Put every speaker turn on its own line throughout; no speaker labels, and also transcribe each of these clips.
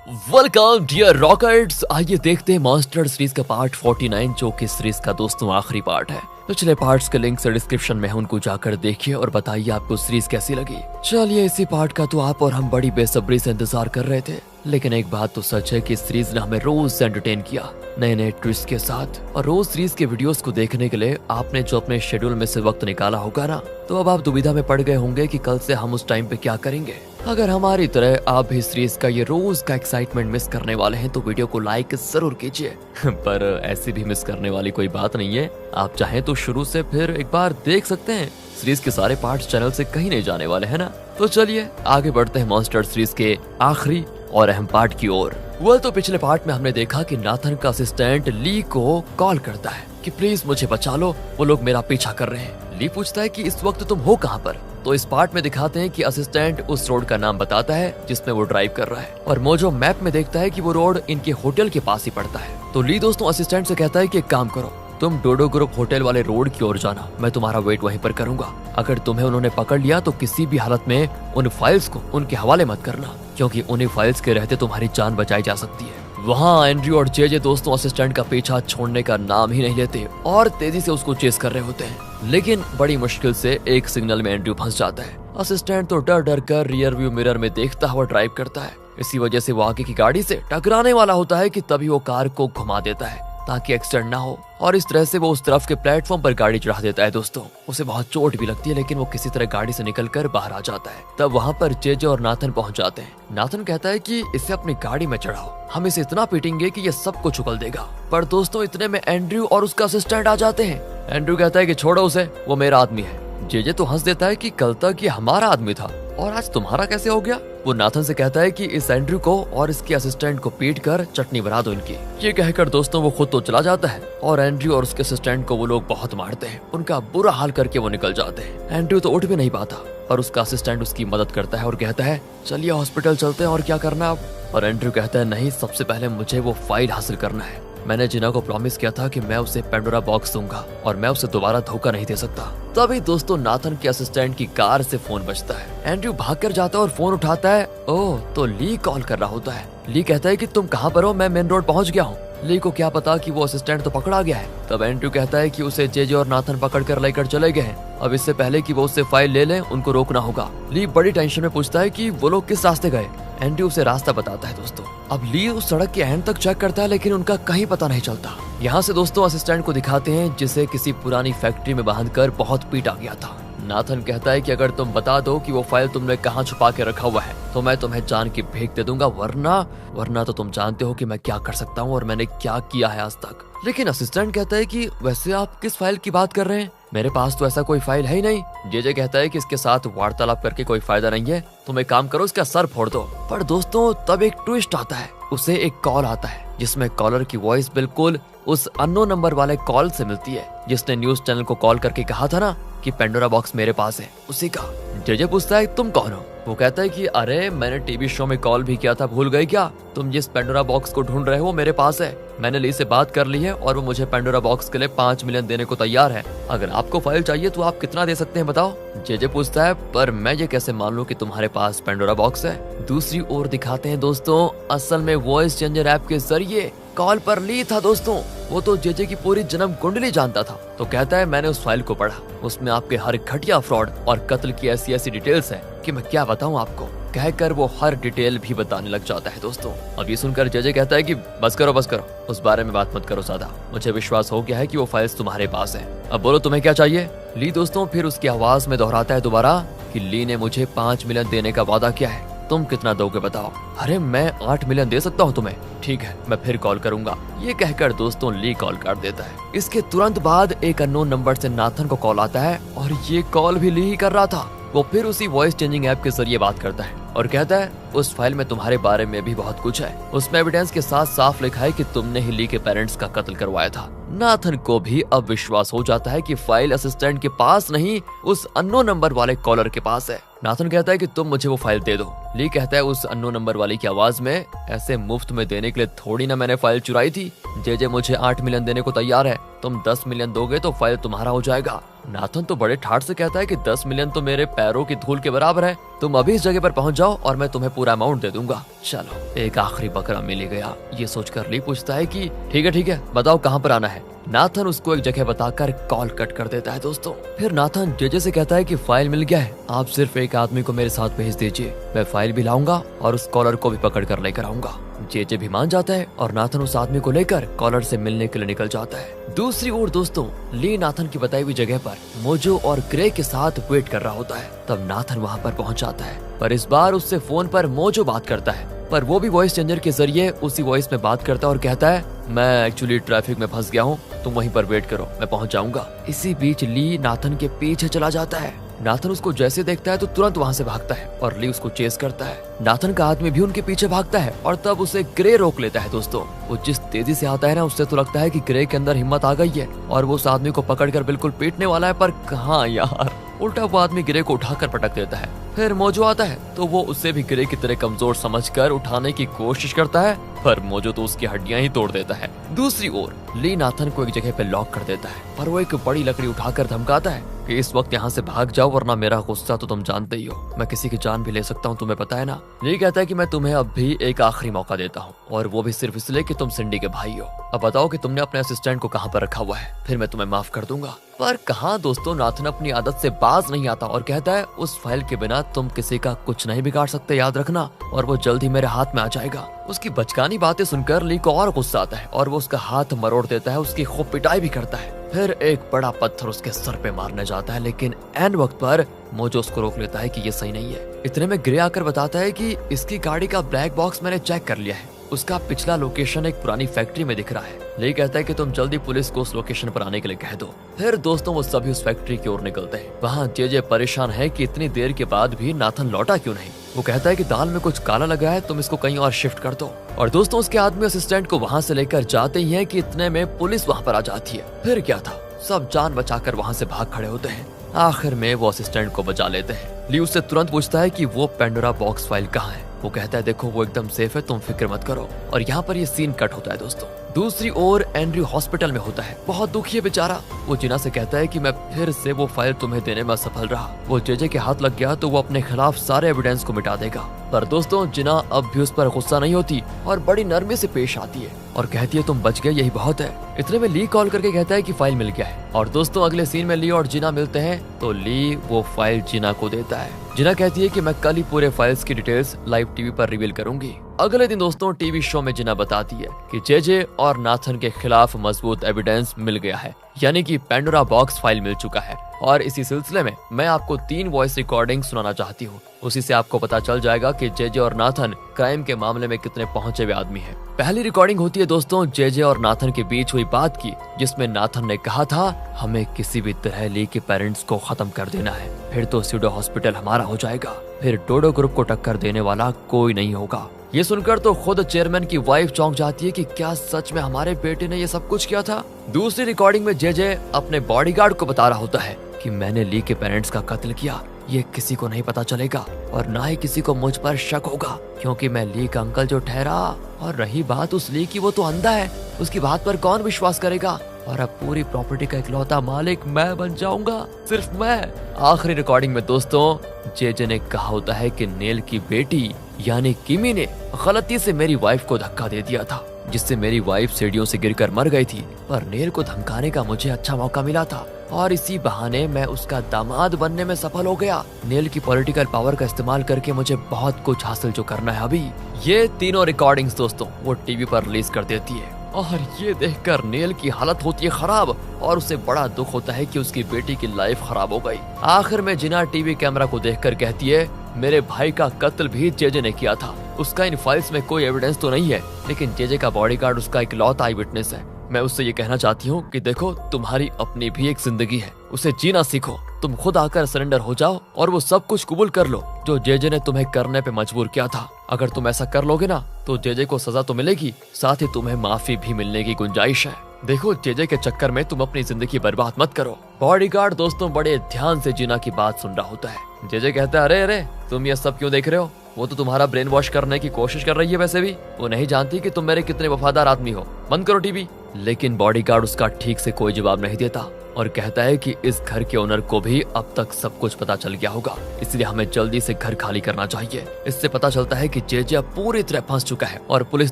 Welcome dear rockets. आइए देखते हैं मॉन्स्टर सीरीज का पार्ट 49 जो कि सीरीज का दोस्तों आखिरी पार्ट है। पिछले पार्ट्स के लिंक्स डिस्क्रिप्शन में है, उनको जाकर देखिए और बताइए आपको सीरीज कैसी लगी। चलिए इसी पार्ट का तो आप और हम बड़ी बेसब्री से इंतजार कर रहे थे, लेकिन एक बात तो सच है कि सीरीज ने हमें रोज से एंटरटेन किया नए नए ट्विस्ट के साथ। और रोज सीरीज के वीडियोस को देखने के लिए आपने जो अपने शेड्यूल में से वक्त निकाला होगा ना, तो अब आप दुविधा में पड़ गए होंगे कि कल से हम उस टाइम पे क्या करेंगे। अगर हमारी तरह आप भी सीरीज का ये रोज का एक्साइटमेंट मिस करने वाले हैं तो वीडियो को लाइक जरूर कीजिए। पर ऐसी भी मिस करने वाली कोई बात नहीं है, आप चाहें तो शुरू से फिर एक बार देख सकते हैं। सीरीज के सारे पार्ट्स चैनल से कहीं नहीं जाने वाले हैं ना। तो चलिए आगे बढ़ते हैं मॉन्स्टर सीरीज के आखिरी और अहम पार्ट की ओर। तो पिछले पार्ट में हमने देखा कि नाथन का असिस्टेंट ली को कॉल करता है कि प्लीज मुझे बचा लो, वो लोग मेरा पीछा कर रहे हैं। ली पूछता है कि इस वक्त तुम हो कहाँ पर। तो इस पार्ट में दिखाते हैं कि असिस्टेंट उस रोड का नाम बताता है जिसमें वो ड्राइव कर रहा है, और मोजो मैप में देखता है कि वो रोड इनके होटल के पास ही पड़ता है। तो ली दोस्तों असिस्टेंट से कहता है कि एक काम करो, तुम डोडो ग्रुप होटल वाले रोड की ओर जाना, मैं तुम्हारा वेट वहीं पर करूंगा। अगर तुम्हें उन्होंने पकड़ लिया तो किसी भी हालत में उन फाइल्स को उनके हवाले मत करना, क्योंकि उन्हीं फाइल्स के रहते तुम्हारी जान बचाई जा सकती है। वहाँ एंड्रयू और जे दोस्तों असिस्टेंट का पीछा छोड़ने का नाम ही नहीं लेते और तेजी से उसको चेस कर रहे होते हैं, लेकिन बड़ी मुश्किल से एक सिग्नल में एंड्रयू फंस जाता है। असिस्टेंट तो डर डर कर रियर व्यू मिरर में देखता हुआ ड्राइव करता है। इसी वजह से वो आगे की गाड़ी से टकराने वाला होता है कि तभी वो कार को घुमा देता है ताकि एक्सीडेंट ना हो, और इस तरह से वो उस तरफ के प्लेटफॉर्म पर गाड़ी चढ़ा देता है। दोस्तों उसे बहुत चोट भी लगती है, लेकिन वो किसी तरह गाड़ी से निकलकर बाहर आ जाता है। तब वहाँ पर जे और नाथन पहुँच जाते हैं। नाथन कहता है कि इसे अपनी गाड़ी में चढ़ाओ, हम इसे इतना पीटेंगे कि ये सब कुछ उगल देगा। पर दोस्तों इतने में एंड्रयू और उसका असिस्टेंट आ जाते हैं। एंड्रयू कहता है कि छोड़ो उसे, वो मेरा आदमी है। जे तो हंस देता है कि कल तक ये हमारा आदमी था और आज तुम्हारा कैसे हो गया। वो नाथन से कहता है कि इस एंड्रयू को और इसके असिस्टेंट को पीट कर चटनी बना दो इनकी। ये कहकर दोस्तों वो खुद तो चला जाता है और एंड्रयू और उसके असिस्टेंट को वो लोग बहुत मारते हैं। उनका बुरा हाल करके वो निकल जाते हैं। एंड्रयू तो उठ भी नहीं पाता, पर उसका असिस्टेंट उसकी मदद करता है और कहता है चलिए हॉस्पिटल चलते हैं, और क्या करना अब। और एंड्रयू कहता है नहीं, सबसे पहले मुझे वो फाइल हासिल करना है। मैंने जिना को प्रॉमिस किया था कि मैं उसे पेंडोरा बॉक्स दूंगा और मैं उसे दोबारा धोखा नहीं दे सकता। तभी दोस्तों नाथन के असिस्टेंट की कार से फोन बजता है। एंड्रयू भागकर जाता है और फोन उठाता है। ओह, तो ली कॉल कर रहा होता है। ली कहता है कि तुम कहाँ पर हो, मैं मेन रोड पहुँच गया हूँ। ली को क्या पता कि वो असिस्टेंट तो पकड़ा गया है। तब एंड्रयू कहता है कि उसे जे और नाथन पकड़ कर लेकर चले गए हैं। अब इससे पहले कि वो उससे फाइल ले लें, उनको रोकना होगा। ली बड़ी टेंशन में पूछता है कि वो लोग किस रास्ते गए। एंड्रयू उसे रास्ता बताता है। दोस्तों अब ली उस सड़क के एंड तक चेक करता है, लेकिन उनका कहीं पता नहीं चलता। यहाँ से दोस्तों असिस्टेंट को दिखाते हैं जिसे किसी पुरानी फैक्ट्री में बांधकर बहुत पीटा गया था। नाथन कहता है कि अगर तुम बता दो कि वो फाइल तुमने कहाँ छुपा के रखा हुआ है तो मैं तुम्हें जान की भीख दे दूंगा, वरना तो तुम जानते हो कि मैं क्या कर सकता हूँ और मैंने क्या किया है आज तक। लेकिन असिस्टेंट कहता है कि वैसे आप किस फाइल की बात कर रहे हैं, मेरे पास तो ऐसा कोई फाइल है ही नहीं। जे कहता है कि इसके साथ वार्तालाप करके कोई फायदा नहीं है, तुम एक काम करो इसका सर फोड़ दो। पर दोस्तों तब एक ट्विस्ट आता है। उसे एक कॉल आता है जिसमें कॉलर की वॉइस बिल्कुल उस अननोन नंबर वाले कॉल से मिलती है जिसने न्यूज चैनल को कॉल करके कहा था ना कि पेंडोरा बॉक्स मेरे पास है, उसी का। जे पूछता है तुम कौन हो। वो कहता है कि अरे मैंने टीवी शो में कॉल भी किया था, भूल गए क्या। तुम जिस पेंडोरा बॉक्स को ढूंढ रहे हो मेरे पास है। मैंने ली से बात कर ली है और वो मुझे पेंडोरा बॉक्स के लिए 5 मिलियन देने को तैयार है। अगर आपको फाइल चाहिए तो आप कितना दे सकते हैं बताओ। जे पूछता है पर मैं ये कैसे मान लूं कि तुम्हारे पास पेंडोरा बॉक्स है। दूसरी ओर दिखाते हैं दोस्तों असल में वॉइस चेंजर ऐप के जरिए कॉल पर ली था। दोस्तों वो तो जे की पूरी जन्म कुंडली जानता था। तो कहता है मैंने उस फाइल को पढ़ा, उसमें आपके हर घटिया फ्रॉड और कत्ल की ऐसी डिटेल्स है कि मैं क्या बताऊं आपको। कहकर वो हर डिटेल भी बताने लग जाता है। दोस्तों अब ये सुनकर जे कहता है कि बस करो, उस बारे में बात मत करो ज्यादा, मुझे विश्वास हो गया है कि वो फाइल्स तुम्हारे पास है। अब बोलो तुम्हें क्या चाहिए। ली दोस्तों फिर उसकी आवाज में दोहराता है दोबारा कि ली ने मुझे 5 मिलियन देने का वादा किया है, तुम कितना दोगे बताओ। अरे मैं 8 मिलियन दे सकता हूँ तुम्हें। ठीक है मैं फिर कॉल करूंगा। ये कहकर दोस्तों ली कॉल काट देता है। इसके तुरंत बाद एक अननोन नंबर से नाथन को कॉल आता है और ये कॉल भी ली ही कर रहा था। वो फिर उसी वॉइस चेंजिंग ऐप के जरिए बात करता है और कहता है उस फाइल में तुम्हारे बारे में भी बहुत कुछ है। उसमें एविडेंस के साथ साफ लिखा है कि तुमने ही ली के पेरेंट्स का कत्ल करवाया था। नाथन को भी अब विश्वास हो जाता है कि फाइल असिस्टेंट के पास नहीं, उस अननोन नंबर वाले कॉलर के पास है। नाथन कहता है कि तुम मुझे वो फाइल दे दो। ली कहता है उस अननोन नंबर वाली की आवाज में, ऐसे मुफ्त में देने के लिए थोड़ी ना मैंने फाइल चुराई थी। जे मुझे 8 मिलियन देने को तैयार है, तुम 10 मिलियन दोगे तो फाइल तुम्हारा हो जाएगा। नाथन तो बड़े ठाठ से कहता है कि 10 मिलियन तो मेरे पैरों की धूल के बराबर है, तुम अभी इस जगह पर पहुंच जाओ और मैं तुम्हें पूरा अमाउंट दे दूंगा। चलो, एक आखिरी बकरा मिल ही गया। ये सोचकर ली पूछता है कि ठीक है बताओ कहाँ पर आना है। नाथन उसको एक जगह बताकर कॉल कट कर देता है दोस्तों। फिर नाथन जेजे से कहता है कि फाइल मिल गया है, आप सिर्फ एक आदमी को मेरे साथ भेज दीजिए, मैं फाइल भी लाऊंगा और उस कॉलर को भी पकड़ कर लेकर आऊंगा। जेजे भी मान जाता है और नाथन उस आदमी को लेकर कॉलर से मिलने के लिए निकल जाता है। दूसरी ओर दोस्तों, ली नाथन की बताई हुई जगह पर मोजो और ग्रे के साथ वेट कर रहा होता है। तब नाथन वहाँ पर पहुँच जाता है, पर इस बार उससे फोन पर मोजो बात करता है, पर वो भी वॉइस चेंजर के जरिए उसी वॉइस में बात करता है और कहता है मैं एक्चुअली ट्रैफिक में फंस गया हूँ, तुम वहीं पर वेट करो, मैं पहुँच जाऊंगा। इसी बीच ली नाथन के पीछे चला जाता है। नाथन उसको जैसे देखता है तो तुरंत वहाँ से भागता है और ली उसको चेस करता है। नाथन का आदमी भी उनके पीछे भागता है और तब उसे ग्रे रोक लेता है। दोस्तों, वो जिस तेजी से आता है ना, उससे तो लगता है कि ग्रे के अंदर हिम्मत आ गई है और वो उस आदमी को पकड़कर बिल्कुल पीटने वाला है, पर कहाँ यार, उल्टा वो आदमी ग्रे को उठाकर पटक देता है। फिर मोजो आता है तो वो उससे भी ग्रे की तरह कमजोर समझकर उठाने की कोशिश करता है, पर मोजो तो उसकी हड्डियां ही तोड़ देता है। दूसरी ओर ली नाथन को एक जगह पे लॉक कर देता है, पर वो एक बड़ी लकड़ी उठाकर धमकाता है कि इस वक्त यहाँ से भाग जाओ वरना मेरा गुस्सा तो तुम जानते ही हो, मैं किसी की जान भी ले सकता हूँ, तुम्हें पता है ना। ली कहता है कि मैं तुम्हें अब भी एक आखिरी मौका देता हूँ और वो भी सिर्फ इसलिए कि तुम सिंडी के भाई हो। अब बताओ कि तुमने अपने असिस्टेंट को कहाँ पर रखा हुआ है, फिर मैं तुम्हें माफ कर दूंगा। पर कहाँ दोस्तों, नाथन अपनी आदत से बाज नहीं आता और कहता है उस फाइल के बिना तुम किसी का कुछ नहीं बिगाड़ सकते, याद रखना, और वो जल्द ही मेरे हाथ में आ जाएगा। उसकी बचकानी बातें सुनकर ली को और गुस्सा आता है और वो उसका हाथ मरोड़ देता है, उसकी खूब पिटाई भी करता है। फिर एक बड़ा पत्थर उसके सर पे मारने जाता है, लेकिन एन वक्त पर मोजो उसको रोक लेता है कि ये सही नहीं है। इतने में ग्रे आकर बताता है कि इसकी गाड़ी का ब्लैक बॉक्स मैंने चेक कर लिया है, उसका पिछला लोकेशन एक पुरानी फैक्ट्री में दिख रहा है। ली कहता है कि तुम जल्दी पुलिस को उस लोकेशन पर आने के लिए कह दो। फिर दोस्तों वो सभी उस फैक्ट्री की ओर निकलते हैं। वहाँ जेजे परेशान है कि इतनी देर के बाद भी नाथन लौटा क्यों नहीं। वो कहता है कि दाल में कुछ काला लगा है, तुम इसको कहीं और शिफ्ट कर दो। और दोस्तों उसके आदमी असिस्टेंट को वहाँ से लेकर जाते ही है कि इतने में पुलिस वहाँ पर आ जाती है। फिर क्या था, सब जान बचाकर वहाँ से भाग खड़े होते हैं। आखिर में वो असिस्टेंट को बचा लेते हैं। ली उससे तुरंत पूछता है कि वो पेंडोरा बॉक्स फाइल कहाँ है। वो कहता है देखो वो एकदम सेफ है, तुम फिक्र मत करो। और यहाँ पर ये सीन कट होता है दोस्तों। दूसरी ओर एंड्रयू हॉस्पिटल में होता है, बहुत दुखी है बेचारा। वो जिना से कहता है कि मैं फिर से वो फाइल तुम्हें देने में असफल रहा, वो जेजे के हाथ लग गया तो वो अपने खिलाफ सारे एविडेंस को मिटा देगा। पर दोस्तों जिना अब भी उस पर गुस्सा नहीं होती और बड़ी नरमी से पेश आती है और कहती है तुम बच गए, यही बहुत है। इतने में ली कॉल करके कहता है कि फाइल मिल गया है। और दोस्तों अगले सीन में ली और जिना मिलते हैं तो ली वो फाइल जिना को देता है। जिना कहती है कि मैं कल ही पूरे फाइल्स की डिटेल्स लाइव टीवी पर रिवील करूंगी। अगले दिन दोस्तों टीवी शो में जिना बताती है कि जेजे और नाथन के खिलाफ मजबूत एविडेंस मिल गया है, यानी कि पेंडोरा बॉक्स फाइल मिल चुका है। और इसी सिलसिले में मैं आपको 3 वॉइस रिकॉर्डिंग सुनाना चाहती हूँ। उसी से आपको पता चल जाएगा कि जेजे और नाथन क्राइम के मामले में कितने पहुंचे हुए आदमी हैं। पहली रिकॉर्डिंग होती है दोस्तों जेजे और नाथन के बीच हुई बात की, जिसमें नाथन ने कहा था हमें किसी भी तरह ली के पेरेंट्स को खत्म कर देना है, फिर तो सीडो हॉस्पिटल हमारा हो जाएगा, फिर डोडो ग्रुप को टक्कर देने वाला कोई नहीं होगा। ये सुनकर तो खुद चेयरमैन की वाइफ चौंक जाती है कि क्या सच में हमारे बेटे ने ये सब कुछ किया था। दूसरी रिकॉर्डिंग में जेजे अपने बॉडीगार्ड को बता रहा होता है कि मैंने ली के पेरेंट्स का कत्ल किया, ये किसी को नहीं पता चलेगा और ना ही किसी को मुझ पर शक होगा, क्योंकि मैं ली का अंकल जो ठहरा। और रही बात उस ली की, वो तो अंधा है, उसकी बात पर कौन विश्वास करेगा, और अब पूरी प्रॉपर्टी का इकलौता मालिक मैं बन जाऊंगा, सिर्फ मैं। आखिरी रिकॉर्डिंग में दोस्तों जेजे ने कहा होता है कि नेल की बेटी यानी किमी ने गलती से मेरी वाइफ को धक्का दे दिया था, जिससे मेरी वाइफ सीढ़ियों से गिरकर मर गई थी, पर नेल को धमकाने का मुझे अच्छा मौका मिला था और इसी बहाने मैं उसका दामाद बनने में सफल हो गया। नेल की पॉलिटिकल पावर का इस्तेमाल करके मुझे बहुत कुछ हासिल जो करना है अभी। ये तीनों रिकॉर्डिंग्स दोस्तों वो टीवी पर रिलीज कर देती है और ये देखकर नेल की हालत होती है खराब और उसे बड़ा दुख होता है कि उसकी बेटी की लाइफ खराब हो गई। आखिर में जिना टीवी कैमरा को देखकर कहती है मेरे भाई का कत्ल भी जेजे ने किया था, उसका इन फाइल्स में कोई एविडेंस तो नहीं है, लेकिन जेजे का बॉडीगार्ड उसका इकलौता आई विटनेस है। मैं उससे ये कहना चाहती हूँ कि देखो तुम्हारी अपनी भी एक जिंदगी है, उसे जीना सीखो, तुम खुद आकर सरेंडर हो जाओ और वो सब कुछ कबूल कर लो जो जेजे ने तुम्हें करने पे मजबूर किया था। अगर तुम ऐसा कर लोगे ना तो जेजे को सजा तो मिलेगी, साथ ही तुम्हें माफी भी मिलने की गुंजाइश है। देखो जेजे के चक्कर में तुम अपनी जिंदगी बर्बाद मत करो। बॉडीगार्ड दोस्तों बड़े ध्यान से जिना की बात सुन रहा होता है। जेजे कहता है अरे अरे तुम ये सब क्यों देख रहे हो, वो तो तुम्हारा ब्रेन वॉश करने की कोशिश कर रही है, वैसे भी वो नहीं जानती कि तुम मेरे कितने वफादार आदमी हो, बंद करो टीवी। लेकिन बॉडीगार्ड उसका ठीक से कोई जवाब नहीं देता और कहता है कि इस घर के ओनर को भी अब तक सब कुछ पता चल गया होगा, इसलिए हमें जल्दी से घर खाली करना चाहिए। इससे पता चलता है कि जेजे अब पूरी तरह फंस चुका है और पुलिस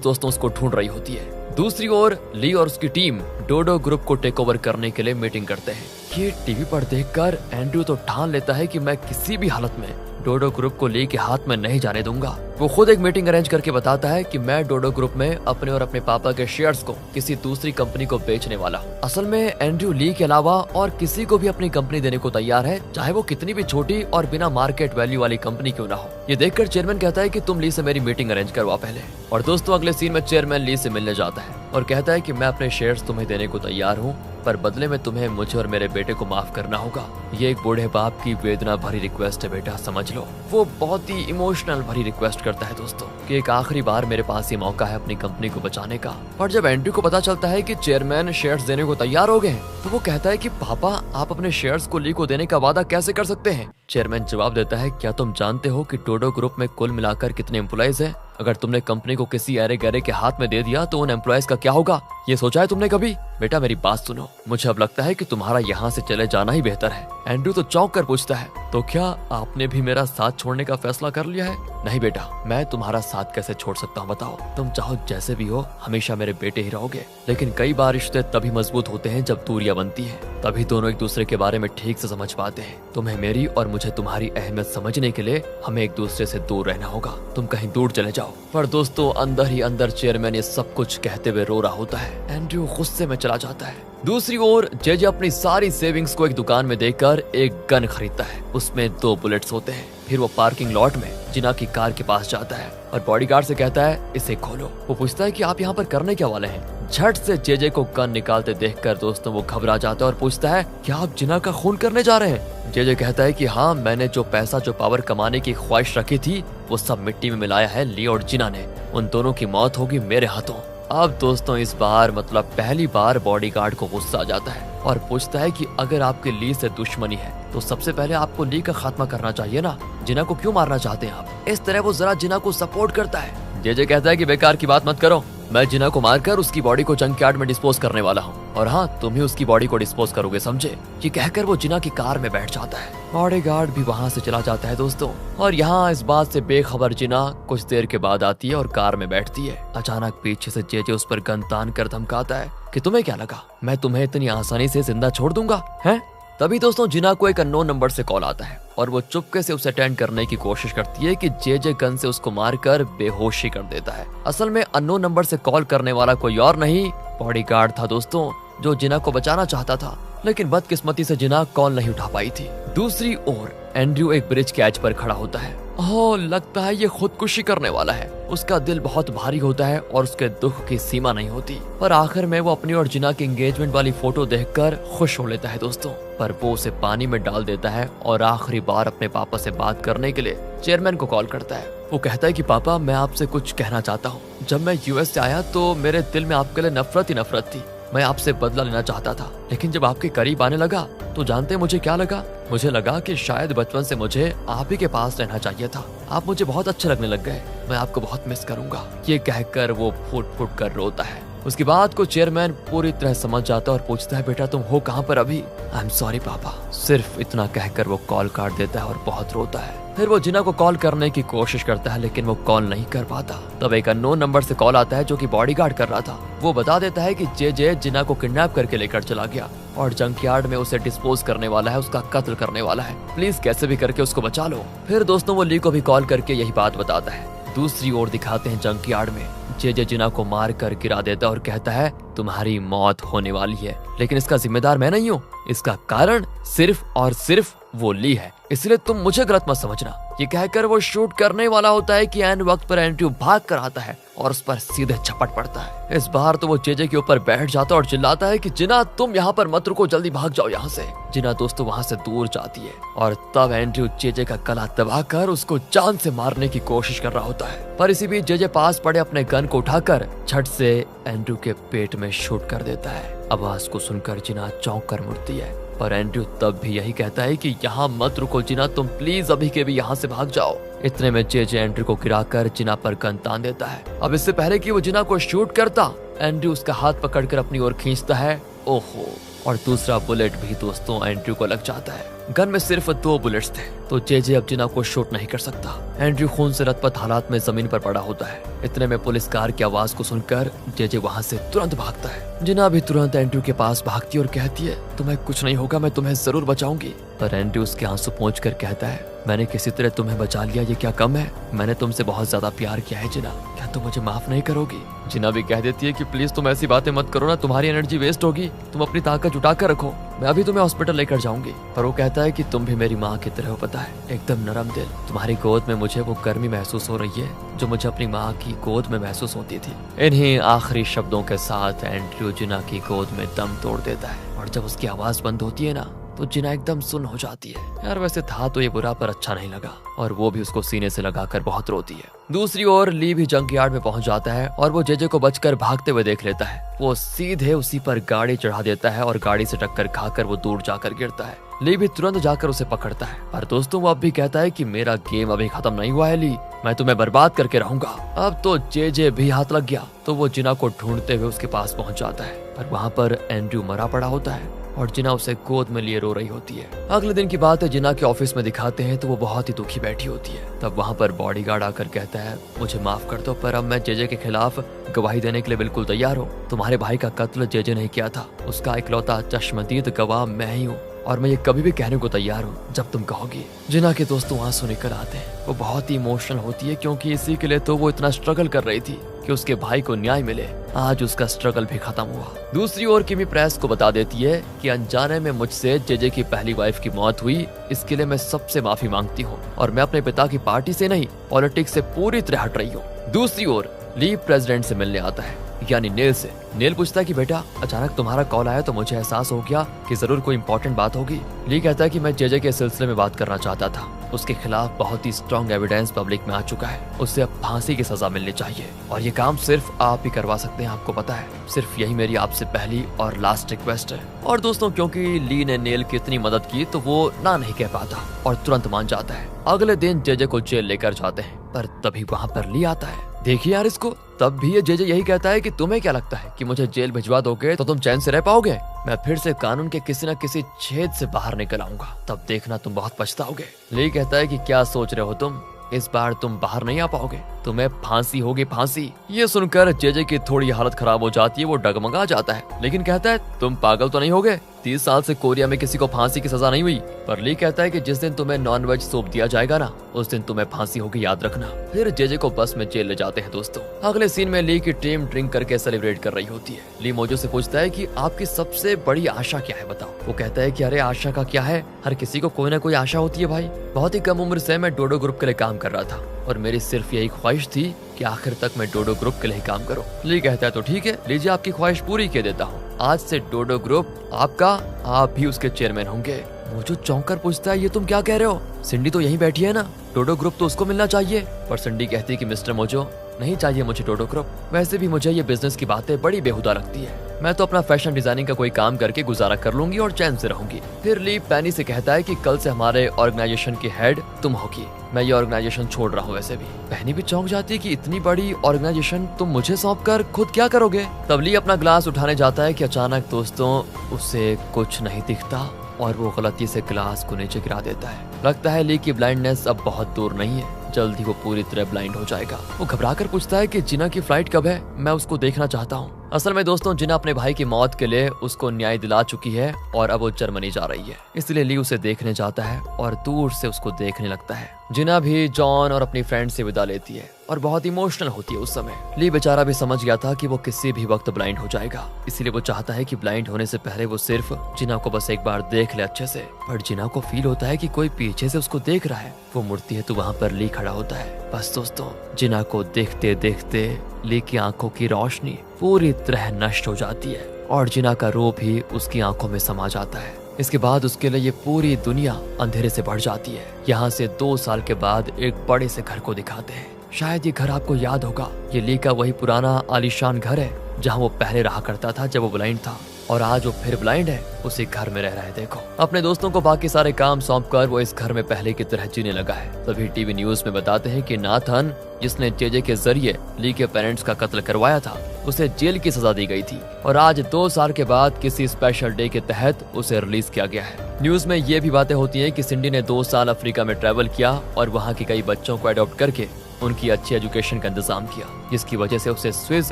दोस्तों उसको ढूंढ रही होती है। दूसरी ओर ली और उसकी टीम डोडो ग्रुप को टेक ओवर करने के लिए मीटिंग करते हैं। ये टीवी पर देखकर एंड्रयू तो ठान लेता है कि मैं किसी भी हालत में डोडो ग्रुप को ली के हाथ में नहीं जाने दूंगा। वो खुद एक मीटिंग अरेंज करके बताता है कि मैं डोडो ग्रुप में अपने और अपने पापा के शेयर्स को किसी दूसरी कंपनी को बेचने वाला हूँ। असल में एंड्रयू ली के अलावा और किसी को भी अपनी कंपनी देने को तैयार है, चाहे वो कितनी भी छोटी और बिना मार्केट वैल्यू वाली कंपनी क्यों ना हो। ये देखकर चेयरमैन कहता है कि तुम ली से मेरी मीटिंग अरेंज करवा पहले। और दोस्तों अगले सीन में चेयरमैन ली से मिलने जाता है और कहता है कि मैं अपने शेयर्स तुम्हें देने को तैयार हूँ, पर बदले में तुम्हें मुझे और मेरे बेटे को माफ करना होगा। ये एक बूढ़े बाप की वेदना भरी रिक्वेस्ट है बेटा, समझ लो। वो बहुत ही इमोशनल भरी रिक्वेस्ट करता है दोस्तों कि एक आखिरी बार मेरे पास ये मौका है अपनी कंपनी को बचाने का। और जब एंड्रयू को पता चलता है कि चेयरमैन शेयर्स देने को तैयार हो गए हैं, तो वो कहता है कि पापा आप अपने शेयर्स को ली को देने का वादा कैसे कर सकते हैं। चेयरमैन जवाब देता है, क्या तुम जानते हो कि डोडो ग्रुप में कुल मिलाकर कितने एम्प्लॉइज हैं? अगर तुमने कंपनी को किसी अरे गहरे के हाथ में दे दिया तो उन एम्प्लॉइज का क्या होगा? ये सोचा है तुमने कभी? बेटा मेरी बात सुनो, मुझे अब लगता है कि तुम्हारा यहाँ से चले जाना ही बेहतर है। एंड्रयू तो चौंक कर पूछता है, तो क्या आपने भी मेरा साथ छोड़ने का फैसला कर लिया है? नहीं बेटा, मैं तुम्हारा साथ कैसे छोड़ सकता हूँ बताओ। तुम चाहो जैसे भी हो, हमेशा मेरे बेटे ही रहोगे। लेकिन कई बार रिश्ते तभी मजबूत होते हैं जब दूरियां बनती है, तभी दोनों एक दूसरे के बारे में ठीक से समझ पाते हैं। तुम्हें मेरी और मुझे तुम्हारी अहमियत समझने के लिए हमें एक दूसरे से दूर रहना होगा। तुम कहीं दूर चले जाओ। पर दोस्तों अंदर ही अंदर चेयरमैन ये सब कुछ कहते हुए रो रहा होता है। एंड्रयू गुस्से में चला जाता है। दूसरी ओर जेजे अपनी सारी सेविंग्स को एक दुकान में देकर एक गन खरीदता है। उसमें 2 बुलेट्स होते हैं। फिर वो पार्किंग लॉट में जिना की कार के पास जाता है और बॉडीगार्ड से कहता है, इसे खोलो। वो पूछता है कि आप यहाँ पर करने क्या वाले हैं? झट से जेजे को गन निकालते देखकर दोस्तों वो घबरा जाता है और पूछता है, क्या आप जिना का खून करने जा रहे हैं? जेजे कहता है कि हाँ, मैंने जो पैसा जो पावर कमाने की ख्वाहिश रखी थी वो सब मिट्टी में मिलाया है ली और जिना ने। उन दोनों की मौत होगी मेरे हाथों। अब दोस्तों इस बार मतलब पहली बार बॉडीगार्ड को गुस्सा आ जाता है और पूछता है कि अगर आपके ली से दुश्मनी है तो सबसे पहले आपको ली का खात्मा करना चाहिए ना। जिना को क्यों मारना चाहते हैं आप? इस तरह वो जरा जिना को सपोर्ट करता है। जेजे कहता है कि बेकार की बात मत करो, मैं जिना को मारकर उसकी बॉडी को जंकयार्ड में डिस्पोज करने वाला हूँ, और हाँ तुम ही उसकी बॉडी को डिस्पोज करोगे, समझे? ये कहकर वो जिना की कार में बैठ जाता है। बॉडीगार्ड भी वहाँ से चला जाता है दोस्तों। और यहाँ इस बात से बेखबर जिना कुछ देर के बाद आती है और कार में बैठती है। अचानक पीछे से जेजे उस पर गन तान कर धमकाता है कि तुम्हें क्या लगा मैं तुम्हें इतनी आसानी से जिंदा छोड़ दूंगा हैं? तभी दोस्तों जिना को एक अननोन नंबर से कॉल आता है और वो चुपके से उसे अटेंड करने की कोशिश करती है कि जेजे गन से उसको मारकर बेहोशी कर देता है। असल में अननोन नंबर से कॉल करने वाला कोई और नहीं, बॉडीगार्ड था दोस्तों, जो जिना को बचाना चाहता था, लेकिन बदकिस्मती से जिना कॉल नहीं उठा पाई थी। दूसरी ओर एंड्रयू एक ब्रिज के एज पर खड़ा होता है। ओह, लगता है ये खुदकुशी करने वाला है। उसका दिल बहुत भारी होता है और उसके दुख की सीमा नहीं होती। पर आखिर में वो अपनी और जिना की एंगेजमेंट वाली फोटो देखकर खुश हो लेता है दोस्तों। पर वो उसे पानी में डाल देता है और आखिरी बार अपने पापा से बात करने के लिए चेयरमैन को कॉल करता है। वो कहता है कि पापा मैं आपसे कुछ कहना चाहता हूँ। जब मैं यूएस से आया तो मेरे दिल में आपके लिए नफरत ही नफरत थी। मैं आपसे बदला लेना चाहता था, लेकिन जब आपके करीब आने लगा तो जानते मुझे क्या लगा? मुझे लगा कि शायद बचपन से मुझे आप ही के पास रहना चाहिए था। आप मुझे बहुत अच्छे लगने लग गए। मैं आपको बहुत मिस करूंगा। ये कहकर वो फुट फुट कर रोता है। उसकी बात को चेयरमैन पूरी तरह समझ जाता है और पूछता है, बेटा तुम हो कहाँ पर अभी? आई एम सॉरी पापा। सिर्फ इतना कहकर वो कॉल काट देता है और बहुत रोता है। फिर वो जिना को कॉल करने की कोशिश करता है, लेकिन वो कॉल नहीं कर पाता। तब एक अननोन नंबर से कॉल आता है जो कि बॉडीगार्ड कर रहा था। वो बता देता है कि जेजे जिना को किडनैप करके लेकर चला गया और जंकयार्ड में उसे डिस्पोज करने वाला है, उसका कत्ल करने वाला है। प्लीज कैसे भी करके उसको बचा लो। फिर दोस्तों वो ली को भी कॉल करके यही बात बताता है। दूसरी ओर दिखाते हैं जंकयार्ड में जेजे जिना को मार कर गिरा देता और कहता है, तुम्हारी मौत होने वाली है, लेकिन इसका जिम्मेदार मैं नहीं हूँ। इसका कारण सिर्फ और सिर्फ वो ली है, इसलिए तुम मुझे गलत मत समझना। ये कहकर वो शूट करने वाला होता है कि एन वक्त पर एंड्रयू भाग कर आता है और उस पर सीधे झपट पड़ता है। इस बार तो वो जेजे के ऊपर बैठ जाता और चिल्लाता है कि जिना तुम यहाँ पर मत रुको, जल्दी भाग जाओ यहाँ से। जिना दोस्तों वहाँ से दूर जाती है और तब एंड्रयू जेजे का गला दबाकर उसको जान से मारने की कोशिश कर रहा होता है। पर इसी बीच जेजे पास पड़े अपने गन को उठाकर झट से एंड्रयू के पेट में शूट कर देता है। आवाज को सुनकर जिना चौंक कर मुड़ती है, पर एंड्रयू तब भी यही कहता है कि यहाँ मत रुको जिना, तुम प्लीज अभी के भी यहाँ से भाग जाओ। इतने में जेजे एंड्रयू को गिराकर जिना पर गन तान देता है। अब इससे पहले कि वो जिना को शूट करता, एंड्रयू उसका हाथ पकड़कर अपनी ओर खींचता है। ओहो, और दूसरा बुलेट भी दोस्तों एंड्रयू को लग जाता है। गन में सिर्फ 2 बुलेट्स थे, तो जेजे अब जिना को शूट नहीं कर सकता। एंड्रयू खून से लथपथ हालात में जमीन पर पड़ा होता है। इतने में पुलिस कार की आवाज को सुनकर जेजे वहाँ से तुरंत भागता है। जिना भी तुरंत एंड्रयू के पास भागती है और कहती है, तुम्हें कुछ नहीं होगा, मैं तुम्हें जरूर बचाऊंगी। पर एंड्रयू उसके आंसू पोंछकर कहता है, मैंने किसी तरह तुम्हें बचा लिया, ये क्या कम है? मैंने तुमसे बहुत ज्यादा प्यार किया है जिना, क्या तुम मुझे माफ नहीं करोगी? जिना भी कह देती है कि प्लीज तुम ऐसी बातें मत करो ना, तुम्हारी एनर्जी वेस्ट होगी, तुम अपनी ताकत जुटा कर रखो, मैं अभी तुम्हें हॉस्पिटल लेकर जाऊंगी। पर वो कहता है कि तुम भी मेरी माँ की तरह हो, पता है, एकदम नरम दिल। तुम्हारी गोद में मुझे वो गर्मी महसूस हो रही है जो मुझे अपनी माँ की गोद में महसूस होती थी। इन्हीं आखिरी शब्दों के साथ एंड्रयू जिना की गोद में दम तोड़ देता है और जब उसकी आवाज बंद होती है ना, तो जिना एकदम सुन्न हो जाती है। यार वैसे था तो ये बुरा, पर अच्छा नहीं लगा, और वो भी उसको सीने से लगाकर बहुत रोती है। दूसरी ओर ली भी जंकयार्ड में पहुंच जाता है और वो जेजे को बचकर भागते हुए देख लेता है। वो सीधे उसी पर गाड़ी चढ़ा देता है और गाड़ी से टक्कर खाकर वो दूर जाकर गिरता है। ली भी तुरंत जाकर उसे पकड़ता है, पर दोस्तों वो अब भी कहता है कि मेरा गेम अभी खत्म नहीं हुआ है ली, मैं तुम्हें बर्बाद करके रहूंगा। अब तो जेजे भी हाथ लग गया, तो वो जिना को ढूंढते हुए उसके पास पहुंच जाता है, पर वहाँ पर एंड्रयू मरा पड़ा होता है और जिना उसे गोद में लिए रो रही होती है। अगले दिन की बात है, जिना के ऑफिस में दिखाते हैं तो वो बहुत ही दुखी बैठी होती है। तब वहाँ पर बॉडीगार्ड आकर कहता है, मुझे माफ कर दो, पर अब मैं जेजे के खिलाफ गवाही देने के लिए बिल्कुल तैयार हूँ। तुम्हारे भाई का कत्ल जेजे नहीं किया था, उसका इकलौता चश्मदीद गवाह मैं ही हूँ, और मैं ये कभी भी कहने को तैयार हूँ जब तुम कहोगी। जिना के दोस्तों आंसू निकल आते हैं, वो बहुत ही इमोशनल होती है, क्योंकि इसी के लिए तो वो इतना स्ट्रगल कर रही थी कि उसके भाई को न्याय मिले। आज उसका स्ट्रगल भी खत्म हुआ। दूसरी ओर किमी प्रेस को बता देती है कि अनजाने में मुझसे जेजे की पहली वाइफ की मौत हुई, इसके लिए मैं सबसे माफी मांगती हूँ, और मैं अपने पिता की पार्टी से नहीं, पॉलिटिक्स से पूरी तरह हट रही हूँ। दूसरी ओर ली प्रेसिडेंट से मिलने आता है, यानी नेल से। नेल पूछता है कि बेटा, अचानक तुम्हारा कॉल आया तो मुझे एहसास हो गया कि जरूर कोई इंपॉर्टेंट बात होगी। ली कहता है कि मैं जेजे के सिलसिले में बात करना चाहता था, उसके खिलाफ बहुत ही स्ट्रॉन्ग एविडेंस पब्लिक में आ चुका है, उससे अब फांसी की सजा मिलनी चाहिए, और ये काम सिर्फ आप ही करवा सकते हैं, आपको पता है, सिर्फ यही मेरी आपसे पहली और लास्ट रिक्वेस्ट है। और दोस्तों क्योंकि ली ने नेल की इतनी मदद की तो वो ना नहीं कह पाता और तुरंत मान जाता है। अगले दिन जेजे को जेल लेकर जाते हैं, पर तभी वहाँ पर ली आता है। देखिए यार इसको, तब भी ये जेजे यही कहता है कि तुम्हें क्या लगता है कि मुझे जेल भिजवा दोगे तो तुम चैन से रह पाओगे? मैं फिर से कानून के किसी न किसी छेद से बाहर निकल आऊंगा, तब देखना तुम बहुत पछताओगे। ली कहता है कि क्या सोच रहे हो तुम, इस बार तुम बाहर नहीं आ पाओगे, तुम्हें फांसी होगी, फांसी। ये सुनकर जेजे की थोड़ी हालत खराब हो जाती है, वो डगमगा जाता है, लेकिन कहता है तुम पागल तो नहीं हो गए, 30 साल से कोरिया में किसी को फांसी की सजा नहीं हुई। पर ली कहता है कि जिस दिन तुम्हें नॉनवेज सौंप दिया जाएगा ना, उस दिन तुम्हें फांसी होगी, याद रखना। फिर जेजे को बस में जेल ले जाते हैं दोस्तों। अगले सीन में ली की टीम ड्रिंक करके सेलिब्रेट कर रही होती है। ली मोजो से पूछता है कि आपकी सबसे बड़ी आशा क्या है, बताओ। वो कहता है कि अरे आशा का क्या है, हर किसी को कोई ना कोई आशा होती है भाई। बहुत ही कम उम्र से मैं डोडो ग्रुप के लिए काम कर रहा था, और मेरी सिर्फ यही ख्वाहिश थी कि आखिर तक मैं डोडो ग्रुप के लिए काम करूं। ली कहता है तो ठीक है, लीजिए आपकी ख्वाहिश पूरी कर देता हूँ, आज से डोडो ग्रुप आपका, आप भी उसके चेयरमैन होंगे। मोजो चौंकर पूछता है ये तुम क्या कह रहे हो, सिंडी तो यहीं बैठी है ना, डोडो ग्रुप तो उसको मिलना चाहिए। पर सिंडी कहती है कि मिस्टर मोजो, नहीं चाहिए मुझे डोडो ग्रुप, वैसे भी मुझे ये बिजनेस की बातें बड़ी बेहुदा लगती है, मैं तो अपना फैशन डिजाइनिंग का कोई काम करके गुजारा कर लूंगी और चैन से रहूंगी। फिर ली पैनी से कहता है कि कल से हमारे ऑर्गेनाइजेशन की हेड तुम होगी, मैं ये ऑर्गेनाइजेशन छोड़ रहा हूँ। वैसे भी पैनी भी चौंक जाती है कि इतनी बड़ी ऑर्गेनाइजेशन तुम मुझे सौंप कर खुद क्या करोगे। तब ली अपना ग्लास उठाने जाता है कि अचानक दोस्तों उसे कुछ नहीं दिखता और वो गलती से ग्लास को नीचे गिरा देता है। लगता है ली की ब्लाइंडनेस अब बहुत दूर नहीं है, जल्द ही वो पूरी तरह ब्लाइंड हो जाएगा। वो घबराकर पूछता है कि जिना की फ्लाइट कब है, मैं उसको देखना चाहता हूँ। असल में दोस्तों जिना अपने भाई की मौत के लिए उसको न्याय दिला चुकी है और अब वो जर्मनी जा रही है, इसलिए ली उसे देखने जाता है और दूर से उसको देखने लगता है। जिना भी जॉन और अपनी फ्रेंड से विदा लेती है और बहुत इमोशनल होती है उस समय। ली बेचारा भी समझ गया था कि वो किसी भी वक्त ब्लाइंड हो जाएगा, इसलिए वो चाहता है कि ब्लाइंड होने से पहले वो सिर्फ जिना को बस एक बार देख ले अच्छे से। पर जिना को फील होता है कि कोई पीछे से उसको देख रहा है। वो मुड़ती है तो वहाँ पर ली खड़ा होता है। बस दोस्तों जिना को देखते देखते ली की आंखों की रोशनी पूरी तरह नष्ट हो जाती है और जिना का रूप भी उसकी आंखों में समा जाता है। इसके बाद उसके लिए ये पूरी दुनिया अंधेरे से बढ़ जाती है। यहाँ से 2 साल के बाद एक बड़े से घर को दिखाते हैं। शायद ये घर आपको याद होगा, ये ली का वही पुराना आलीशान घर है जहाँ वो पहले रहा करता था जब वो ब्लाइंड था। और आज वो फिर ब्लाइंड है, उसी घर में रह रहा है। देखो, अपने दोस्तों को बाकी सारे काम सौंप कर वो इस घर में पहले की तरह जीने लगा है। तभी टीवी न्यूज में बताते हैं कि नाथन, जिसने जेजे के जरिए ली के पेरेंट्स का कत्ल करवाया था, उसे जेल की सजा दी गई थी और आज 2 साल के बाद किसी स्पेशल डे के तहत उसे रिलीज किया गया है। न्यूज में ये भी बातें होती हैं कि सिंडी ने 2 साल अफ्रीका में ट्रैवल किया और वहाँ के कई बच्चों को अडॉप्ट करके उनकी अच्छी एजुकेशन का इंतजाम किया, जिसकी वजह से उसे स्विस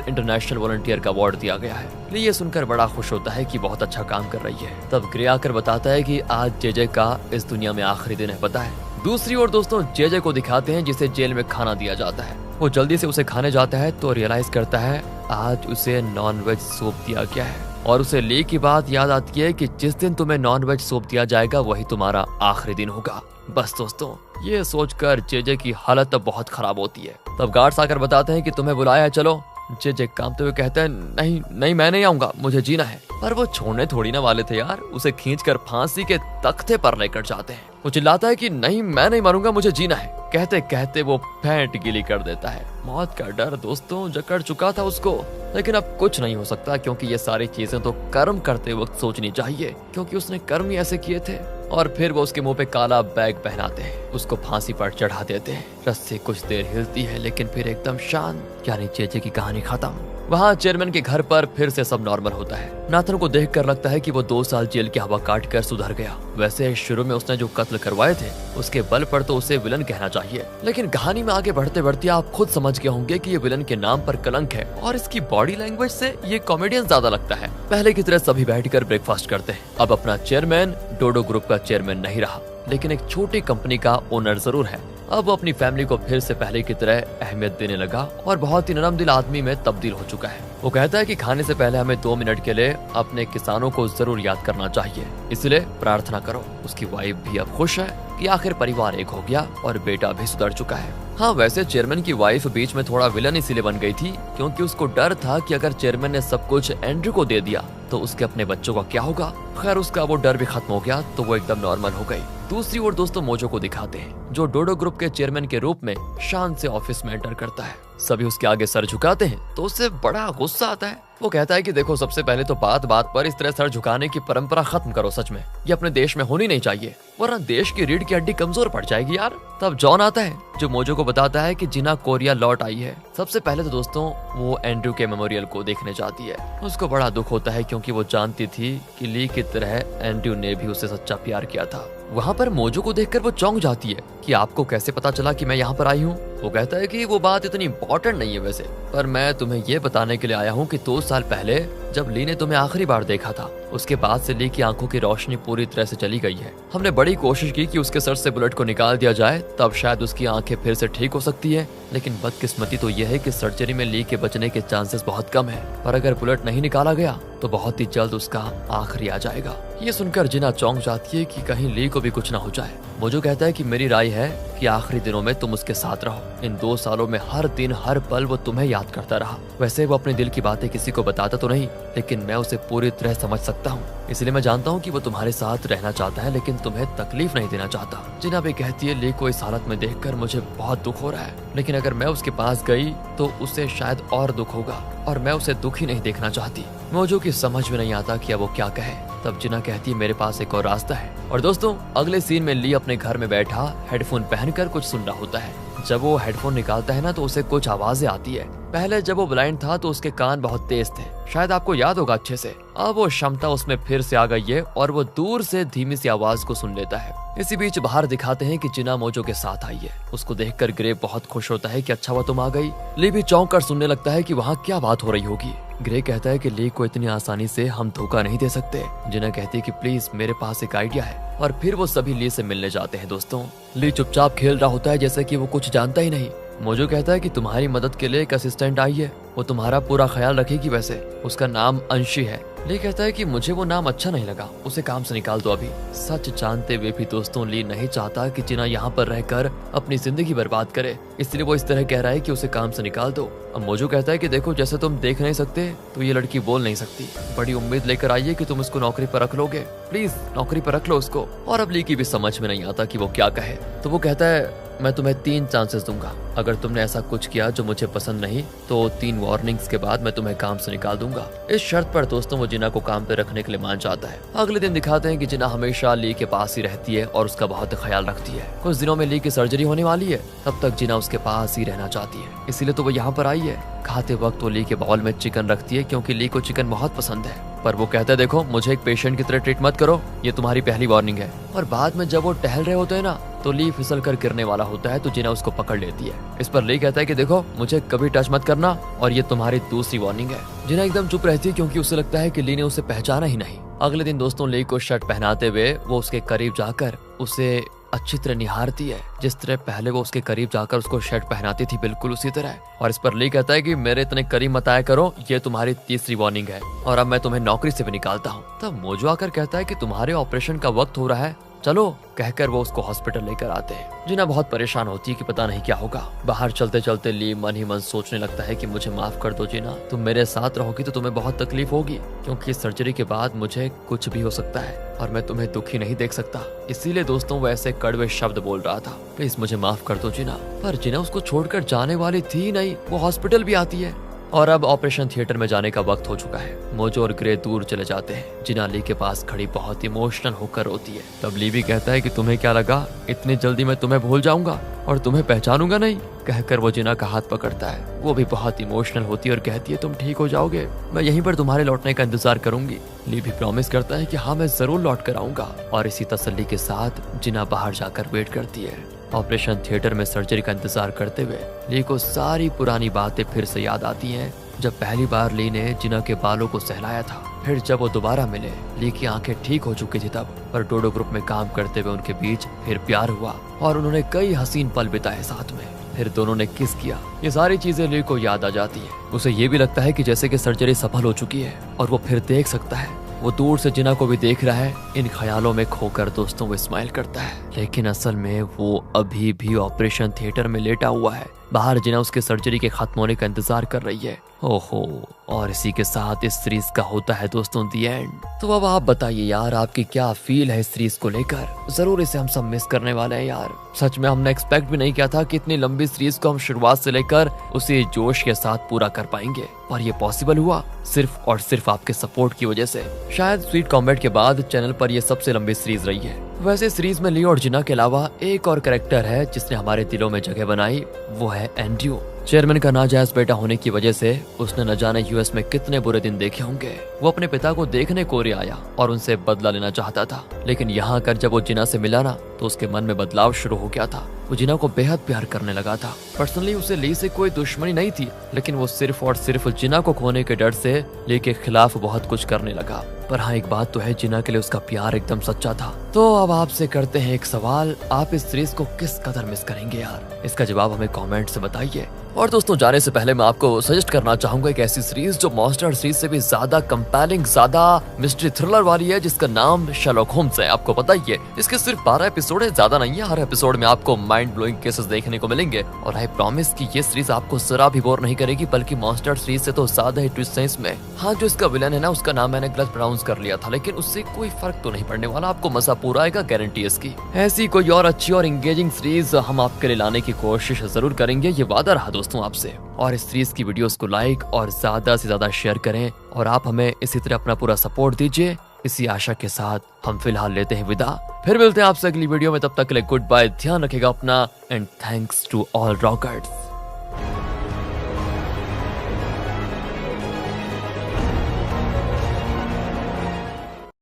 इंटरनेशनल वॉलंटियर का अवार्ड दिया गया है। ये सुनकर बड़ा खुश होता है कि बहुत अच्छा काम कर रही है। तब ग्रे आकर बताता है कि आज जेजे का इस दुनिया में आखिरी दिन है, पता है। दूसरी ओर दोस्तों जेजे को दिखाते हैं जिसे जेल में खाना दिया जाता है। वो जल्दी से उसे खाने जाता है तो रियलाइज करता है आज उसे नॉन-वेज सूप दिया गया है और उसे ली की बात याद आती है कि जिस दिन तुम्हें नॉन-वेज सूप दिया जाएगा वही तुम्हारा आखिरी दिन होगा। बस दोस्तों, ये सोचकर जेजे की हालत अब बहुत खराब होती है। तब गार्ड्स आकर बताते हैं कि तुम्हें बुलाया है, चलो। जेजे कांपते हुए कहते हैं नहीं नहीं, मैं नहीं आऊंगा, मुझे जीना है। पर वो छोड़ने थोड़ी ना वाले थे यार, उसे खींचकर फांसी के तख्ते पर लेकर जाते हैं। वो चिल्लाता है कि नहीं, मैं नहीं मरूंगा, मुझे जीना है। कहते कहते वो फेंट गिली कर देता है। मौत का डर दोस्तों जकड़ चुका था उसको, लेकिन अब कुछ नहीं हो सकता क्योंकि ये सारी चीजें तो कर्म करते वक्त सोचनी चाहिए, क्योंकि उसने कर्म ही ऐसे किए थे। और फिर वो उसके मुंह पे काला बैग पहनाते हैं, उसको फांसी पर चढ़ा देते हैं। रस्सी कुछ देर हिलती है लेकिन फिर एकदम शांत, यानी जेजे की कहानी खत्म। वहाँ चेयरमैन के घर पर फिर से सब नॉर्मल होता है। नाथन को देखकर लगता है कि वो 2 साल जेल की हवा काट कर सुधर गया। वैसे शुरू में उसने जो कत्ल करवाए थे उसके बल पर तो उसे विलन कहना चाहिए, लेकिन कहानी में आगे बढ़ते बढ़ते आप खुद समझ गए होंगे कि ये विलन के नाम पर कलंक है और इसकी बॉडी लैंग्वेज से ये कॉमेडियन ज्यादा लगता है। पहले की तरह सभी बैठकर ब्रेकफास्ट करते हैं। अब अपना चेयरमैन डोडो ग्रुप का चेयरमैन नहीं रहा, लेकिन एक छोटी कंपनी का ओनर जरूर है। अब वो अपनी फैमिली को फिर से पहले की तरह अहमियत देने लगा और बहुत ही नरम दिल आदमी में तब्दील हो चुका है। वो कहता है कि खाने से पहले हमें 2 मिनट के लिए अपने किसानों को जरूर याद करना चाहिए, इसलिए प्रार्थना करो। उसकी वाइफ भी अब खुश है कि आखिर परिवार एक हो गया और बेटा भी सुधर चुका है। हाँ, वैसे चेयरमैन की वाइफ बीच में थोड़ा विलन इसीलिए बन गई थी क्योंकि उसको डर था कि अगर चेयरमैन ने सब कुछ एंड्रू को दे दिया तो उसके अपने बच्चों का क्या होगा। खैर उसका वो डर भी खत्म हो गया तो वो एकदम नॉर्मल हो गई। दूसरी ओर दोस्तों मोजो को दिखाते हैं जो डोडो ग्रुप के चेयरमैन के रूप में शान से ऑफिस में एंटर करता है। सभी उसके आगे सर झुकाते हैं तो उससे बड़ा गुस्सा आता है। वो कहता है कि देखो, सबसे पहले तो बात बात पर इस तरह सर झुकाने की परंपरा खत्म करो। सच में ये अपने देश में होनी नहीं चाहिए, वरना देश की रीढ़ की हड्डी कमजोर पड़ जाएगी यार। तब जॉन आता है जो मोजो को बताता है कि जिना कोरिया लौट आई है। सबसे पहले तो दोस्तों वो एंड्रू के मेमोरियल को देखने जाती है। उसको बड़ा दुख होता है क्योंकि वो जानती थी कि ली की तरह एंड्रू ने भी उससे सच्चा प्यार किया था। वहाँ पर मोजो को देखकर वो चौंक जाती है कि आपको कैसे पता चला कि मैं यहाँ पर आई हूँ। वो कहता है कि वो बात इतनी इम्पोर्टेंट नहीं है वैसे, पर मैं तुम्हें ये बताने के लिए आया हूँ कि 2 साल पहले जब ली ने तुम्हें आखिरी बार देखा था उसके बाद से ली की आंखों की रोशनी पूरी तरह से चली गई है। हमने बड़ी कोशिश की कि उसके सर से बुलेट को निकाल दिया जाए, तब शायद उसकी आंखें फिर से ठीक हो सकती है, लेकिन बदकिस्मती तो यह है कि सर्जरी में ली के बचने के चांसेस बहुत कम है। पर अगर बुलेट नहीं निकाला गया तो बहुत ही जल्द उसका आखिरी आ जाएगा। ये सुनकर जिना चौंक जाती है कि कहीं ली को भी कुछ ना हो जाए। मोजो कहता है कि मेरी राय है कि आखिरी दिनों में तुम उसके साथ रहो। इन 2 सालों में हर दिन हर पल वो तुम्हें याद करता रहा। वैसे वो अपने दिल की बातें किसी को बताता तो नहीं, लेकिन मैं उसे पूरी तरह समझ सकता हूँ, इसलिए मैं जानता हूँ कि वो तुम्हारे साथ रहना चाहता है, लेकिन तुम्हें तकलीफ नहीं देना चाहता। जिना भी कहती है ली को इस हालत में देखकर मुझे बहुत दुख हो रहा है, लेकिन अगर मैं उसके पास गई तो उसे शायद और दुख होगा और मैं उसे दुखी नहीं देखना चाहती। मोजो की समझ में नहीं आता कि अब वो क्या कहे। तब जिना कहती है मेरे पास एक और रास्ता है। और दोस्तों अगले सीन में ली अपने घर में बैठा हेडफोन पहनकर कुछ सुन रहा होता है। जब वो हेडफोन निकालता है ना तो उसे कुछ आवाजें आती है। पहले जब वो ब्लाइंड था तो उसके कान बहुत तेज थे, शायद आपको याद होगा अच्छे से। अब वो क्षमता उसमें फिर से आ गई है और वो दूर से धीमी सी आवाज को सुन लेता है। इसी बीच बाहर दिखाते हैं कि जिना मोजो के साथ आई है। उसको देखकर ग्रे बहुत खुश होता है कि अच्छा हुआ तुम आ गई। ली भी चौंक कर सुनने लगता है कि वहाँ क्या बात हो रही होगी। ग्रे कहता है कि ली को इतनी आसानी से हम धोखा नहीं दे सकते। जिना कहती है कि प्लीज मेरे पास एक आइडिया है, और फिर वो सभी ली से मिलने जाते हैं। दोस्तों ली चुपचाप खेल रहा होता है जैसे कि वो कुछ जानता ही नहीं। मोजो कहता है कि तुम्हारी मदद के लिए एक असिस्टेंट आई है, वो तुम्हारा पूरा ख्याल रखेगी। वैसे उसका नाम अंशी है। ली कहता है कि मुझे वो नाम अच्छा नहीं लगा, उसे काम से निकाल दो अभी। सच जानते हुए भी दोस्तों ली नहीं चाहता कि जिना यहाँ पर रहकर अपनी जिंदगी बर्बाद करे, इसलिए वो इस तरह कह रहा है कि उसे काम से निकाल दो। अब मोजो कहता है कि देखो, जैसे तुम देख नहीं सकते तो ये लड़की बोल नहीं सकती। बड़ी उम्मीद लेकर आई है कि तुम उसको नौकरी पर रख लोगे, प्लीज नौकरी पर रख लो उसको। और अब ली की भी समझ में नहीं आता कि वो क्या कहे, तो वो कहता है मैं तुम्हें 3 चांसेस दूंगा। अगर तुमने ऐसा कुछ किया जो मुझे पसंद नहीं तो 3 वार्निंग्स के बाद मैं तुम्हें काम से निकाल दूंगा। इस शर्त पर दोस्तों वो जिना को काम पे रखने के लिए मान जाता है। अगले दिन दिखाते हैं कि जिना हमेशा ली के पास ही रहती है और उसका बहुत ख्याल रखती है। कुछ दिनों में ली की सर्जरी होने वाली है, तब तक जिना उसके पास ही रहना चाहती है, इसीलिए तो वो यहाँ पर आई है। खाते वक्त वो ली के बाउल में चिकन रखती है क्योंकि ली को चिकन बहुत पसंद है, पर वो कहता है देखो मुझे एक पेशेंट की तरह ट्रीट मत करो, ये तुम्हारी पहली वार्निंग है। और बाद में जब वो टहल रहे होते हैं ना तो ली फिसल कर गिरने वाला होता है तो जिना उसको पकड़ लेती है। इस पर ली कहता है कि देखो मुझे कभी टच मत करना और ये तुम्हारी दूसरी वार्निंग है। जिना एकदम चुप रहती है क्योंकि उसे लगता है कि ली ने उसे पहचाना ही नहीं। अगले दिन दोस्तों ली को शर्ट पहनाते हुए वो उसके करीब जाकर उसे अच्छी तरह निहारती है, जिस तरह पहले वो उसके करीब जाकर उसको शर्ट पहनाती थी बिल्कुल उसी तरह। और इस पर ली कहता है कि मेरे इतने करीब मत आया करो, ये तुम्हारी तीसरी वार्निंग है और अब मैं तुम्हें नौकरी से भी निकालता हूँ। तब मोजो आकर कहता है कि तुम्हारे ऑपरेशन का वक्त हो रहा है, चलो कहकर वो उसको हॉस्पिटल लेकर आते हैं। जिना बहुत परेशान होती है कि पता नहीं क्या होगा। बाहर चलते चलते ली मन ही मन सोचने लगता है कि मुझे माफ कर दो जिना, तुम मेरे साथ रहोगी तो तुम्हें बहुत तकलीफ होगी क्योंकि सर्जरी के बाद मुझे कुछ भी हो सकता है और मैं तुम्हें दुखी नहीं देख सकता। इसीलिए दोस्तों वो ऐसे कड़वे शब्द बोल रहा था, प्लीज मुझे माफ कर दो जिना। पर जिना उसको छोड़कर जाने वाली थी नहीं, वो हॉस्पिटल भी आती है और अब ऑपरेशन थिएटर में जाने का वक्त हो चुका है। मोजो और ग्रे दूर चले जाते हैं। जिना ली के पास खड़ी बहुत इमोशनल होकर रोती है। तब ली भी कहता है कि तुम्हें क्या लगा इतनी जल्दी मैं तुम्हें भूल जाऊंगा और तुम्हें पहचानूंगा नहीं, कहकर वो जिना का हाथ पकड़ता है। वो भी बहुत इमोशनल होती है और कहती है तुम ठीक हो जाओगे, मैं यहीं पर तुम्हारे लौटने का इंतजार करूंगी। ली भी प्रॉमिस करता है कि हाँ मैं जरूर लौट कर आऊंगा और इसी तसल्ली के साथ जिना बाहर जाकर वेट करती है। ऑपरेशन थिएटर में सर्जरी का इंतजार करते हुए ली को सारी पुरानी बातें फिर से याद आती हैं। जब पहली बार ली ने जिना के बालों को सहलाया था, फिर जब वो दोबारा मिले, ली की आंखें ठीक हो चुकी थी तब, पर डोडो ग्रुप में काम करते हुए उनके बीच फिर प्यार हुआ और उन्होंने कई हसीन पल बिताए साथ में। फिर दोनों ने किस किया। ये सारी चीजें ली को याद आ जाती है। उसे ये भी लगता है कि जैसे कि सर्जरी सफल हो चुकी है और वो फिर देख सकता है। वो दूर से जिना को भी देख रहा है। इन ख्यालों में खोकर दोस्तों वो स्माइल करता है, लेकिन असल में वो अभी भी ऑपरेशन थिएटर में लेटा हुआ है। बाहर जिना उसके सर्जरी के खत्म होने का इंतजार कर रही है। ओहो, और इसी के साथ इस सीरीज का होता है दोस्तों दी एंड। तो अब आप बताइए यार आपकी क्या फील है इस सीरीज को लेकर। जरूर इसे हम सब मिस करने वाले हैं यार। सच में हमने एक्सपेक्ट भी नहीं किया था कि इतनी लंबी सीरीज को हम शुरुआत से लेकर उसे जोश के साथ पूरा कर पाएंगे, और ये पॉसिबल हुआ सिर्फ और सिर्फ आपके सपोर्ट की वजह से। शायद स्वीट कॉम्बैट के बाद चैनल पर यह सबसे लंबी सीरीज रही है। वैसे सीरीज में ली और जिना के अलावा एक और कैरेक्टर है जिसने हमारे दिलों में जगह बनाई, वो है एंड्रयू। चेयरमैन का नाजायज बेटा होने की वजह से उसने न जाने यूएस में कितने बुरे दिन देखे होंगे। वो अपने पिता को देखने कोरिया आया और उनसे बदला लेना चाहता था, लेकिन यहाँ आकर जब वो जिना से मिला ना तो उसके मन में बदलाव शुरू हो गया था। वो जिना को बेहद प्यार करने लगा था। पर्सनली उसे ली से कोई दुश्मनी नहीं थी, लेकिन वो सिर्फ और सिर्फ जिना को खोने के डर से ली के खिलाफ बहुत कुछ करने लगा। पर हाँ, एक बात तो है, जिना के लिए उसका प्यार एकदम सच्चा था। तो अब आपसे करते हैं एक सवाल, आप इस सीरीज को किस कदर मिस करेंगे यार? इसका जवाब हमें कमेंट से बताइए। और दोस्तों जाने से पहले मैं आपको सजेस्ट करना चाहूंगा एक ऐसी सीरीज जो मॉन्स्टर सीरीज से भी ज्यादा कंपेलिंग, ज्यादा मिस्ट्री थ्रिलर वाली है, जिसका नाम शर्लॉक होम्स है। आपको पता ही है इसके सिर्फ 12 एपिसोड है, ज्यादा नहीं है। हर एपिसोड में आपको माइंड ब्लोइंग केसेस देखने को मिलेंगे और आई प्रॉमिस कि ये सीरीज आपको जरा भी बोर नहीं करेगी, बल्कि मॉन्स्टर सीरीज से तो ज्यादा ही ट्विस्ट है इसमें। हाँ, जो इसका विलन है ना, उसका नाम मैंने गलत प्रोनाउंस कर लिया था, लेकिन उससे कोई फर्क तो नहीं पड़ने वाला। आपको मजा पूरा आएगा, गारंटी है इसकी। ऐसी कोई और अच्छी और एंगेजिंग सीरीज हम आपके लिए लाने की कोशिश जरूर करेंगे, ये वादा रहा दोस्तों आपसे। और इस सीरीज की वीडियोस को लाइक और ज्यादा से ज्यादा शेयर करें और आप हमें इसी तरह अपना पूरा सपोर्ट दीजिए। इसी आशा के साथ हम फिलहाल लेते हैं विदा, फिर मिलते हैं आपसे अगली वीडियो में। तब तक के लिए गुड बाय, ध्यान रखिएगा अपना, and thanks to all rockers.